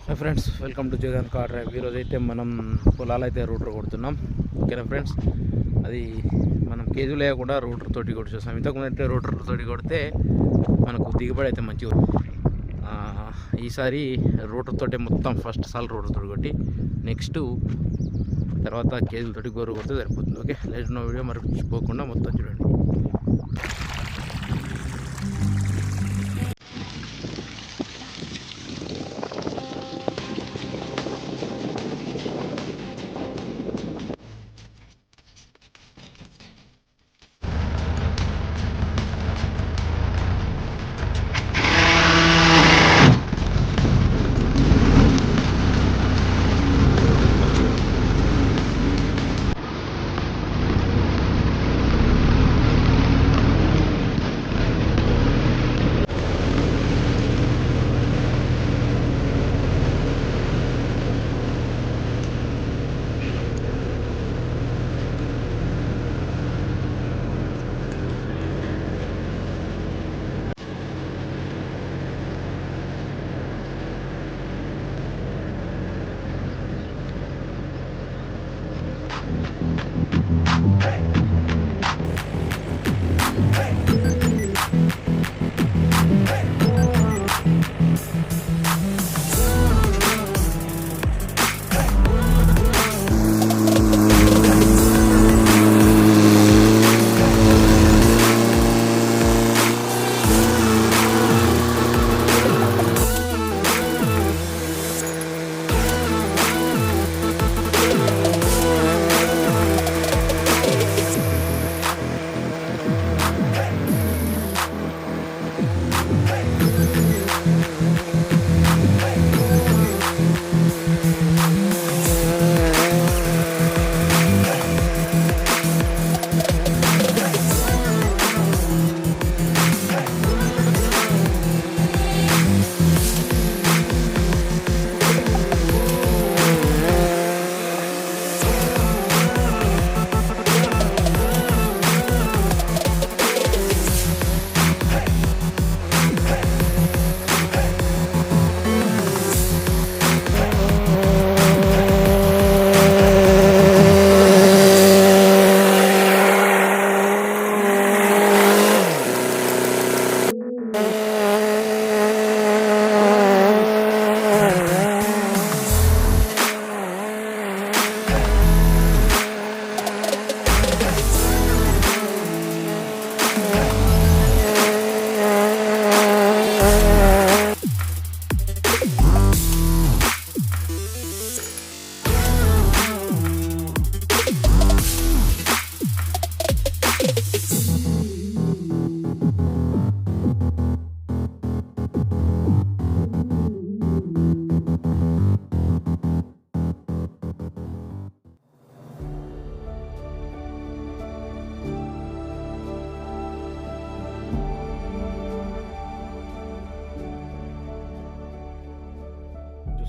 Hi friends, welcome to Jagan car drive. ఈరోజు అయితే మనం పొలాలు అయితే రూటర్ కొడుతున్నాం. ఓకేనా ఫ్రెండ్స్, అది మనం కేజీలు లేకుండా రూటర్ తోటి కొట్టి చూస్తాం. ఇంతకుముందు అయితే రూటర్ తోటి కొడితే మనకు దిగుబడి అయితే మంచిగా. ఈసారి రూటర్ తోటి మొత్తం ఫస్ట్ సాల్ రూటర్ తోటి కొట్టి నెక్స్ట్ తర్వాత కేజీలతోటి గోరు కొడితే సరిపోతుంది. ఓకే, లేట్ ఉన్న వీడియో మర్చిపోకుండా మొత్తం చూడండి.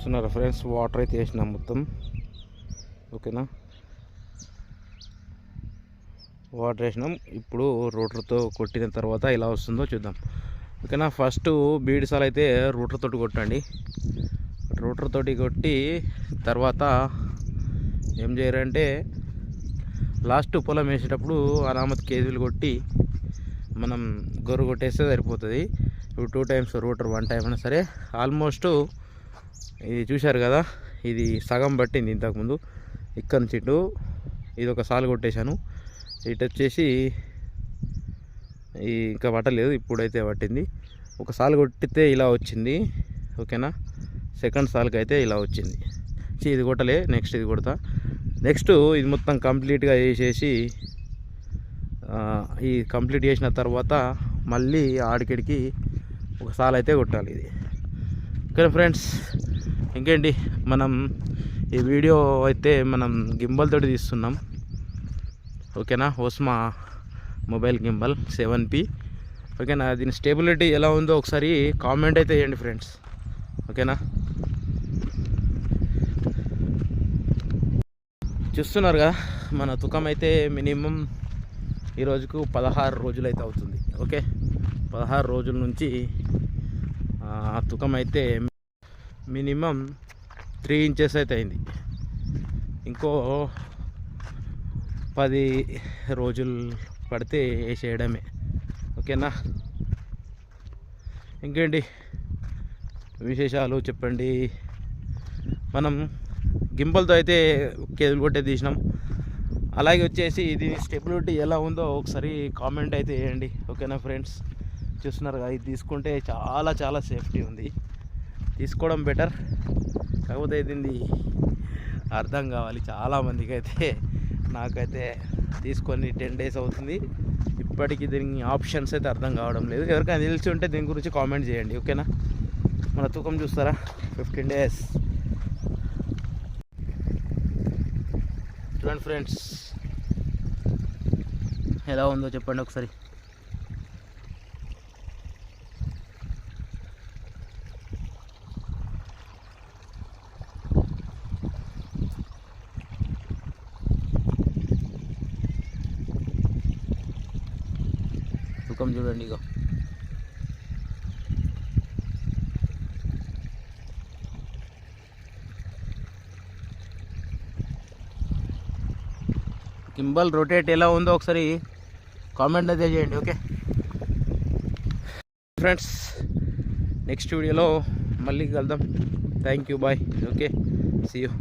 చూస్తున్నారు ఫ్రెండ్స్, వాటర్ అయితే వేసినాం మొత్తం. ఓకేనా, వాటర్ వేసినాం. ఇప్పుడు రూటర్తో కొట్టిన తర్వాత ఎలా వస్తుందో చూద్దాం. ఓకేనా, ఫస్ట్ బీడ్ సాల్ అయితే రూటర్ తోటి కొట్టండి. రూటర్ తోటి కొట్టి తర్వాత ఏం చేయరంటే లాస్ట్ పొలం వేసేటప్పుడు అనామత్ కేజీలు కొట్టి మనం గొర్రు కొట్టేస్తే సరిపోతుంది. ఇప్పుడు 2 టైమ్స్ రూటర్ 1 టైం అయినా సరే. ఆల్మోస్ట్ ఇది చూశారు కదా, ఇది సగం పట్టింది ఇంతకుముందు. ఇక్కడ నుంచి ఇటు ఇది ఒక సాలు కొట్టేశాను. ఇటు వచ్చేసి ఇంకా పట్టలేదు, ఇప్పుడైతే పట్టింది. ఒక సాలు కొట్టితే ఇలా వచ్చింది. ఓకేనా, సెకండ్ సాల్కి అయితే ఇలా వచ్చింది. ఇది కొట్టలే, నెక్స్ట్ ఇది కొడతా. నెక్స్ట్ ఇది మొత్తం కంప్లీట్గా చేసేసి ఈ కంప్లీట్ చేసిన తర్వాత మళ్ళీ ఆడికిడికి ఒక సాల్ అయితే కొట్టాలి ఇది. ఓకే ఫ్రెండ్స్, ఇంకేంటి, మనం ఈ వీడియో అయితే మనం గింబల్ తోటి తీస్తున్నాం. ఓకేనా, ఓస్మా మొబైల్ గింబల్ 7P. ఓకేనా, దీని స్టేబిలిటీ ఎలా ఉందో ఒకసారి కామెంట్ అయితే చేయండి ఫ్రెండ్స్. ఓకేనా, చూస్తున్నారు కదా, మన తుకం అయితే మినిమం ఈ రోజుకు 16 రోజులు అయితే అవుతుంది. ఓకే, 16 రోజుల నుంచి తుకం అయితే మినిమం 3 ఇంచెస్ అయితే అయింది. ఇంకో 10 రోజులు పడితే వేసేయడమే. ఓకేనా? ఇంకేంటి విశేషాలు చెప్పండి. మనం గింబల్తో అయితే కేబుల్ కొట్టే తీసినాం. అలాగే వచ్చేసి ఇది స్టెబిలిటీ ఎలా ఉందో ఒకసారి కామెంట్ అయితే వేయండి. ఓకేనా ఫ్రెండ్స్? చూస్తున్నారు కదా, ఇది తీసుకుంటే చాలా చాలా సేఫ్టీ ఉంది. తీసుకోవడం బెటర్. కాకపోతే దీన్ని అర్థం కావాలి చాలామందికి. అయితే నాకైతే తీసుకొని 10 days అవుతుంది. ఇప్పటికీ దీనికి ఆప్షన్స్ అయితే అర్థం కావడం లేదు. ఎవరికైనా తెలిసి ఉంటే దీని గురించి కామెంట్ చేయండి. ఓకేనా? మన తూకం చూస్తారా? 15 days. చూడండి ఫ్రెండ్స్, ఎలా ఉందో చెప్పండి ఒకసారి. తూకం చూడండి. ఇగో గింబల్ రొటేట్ ఎలా ఉందో ఒకసారి కామెంట్ అయితే చేయండి. ఓకే ఫ్రెండ్స్, నెక్స్ట్ వీడియోలో మళ్ళీ కలుద్దాం. Thank you, bye. Okay, see you.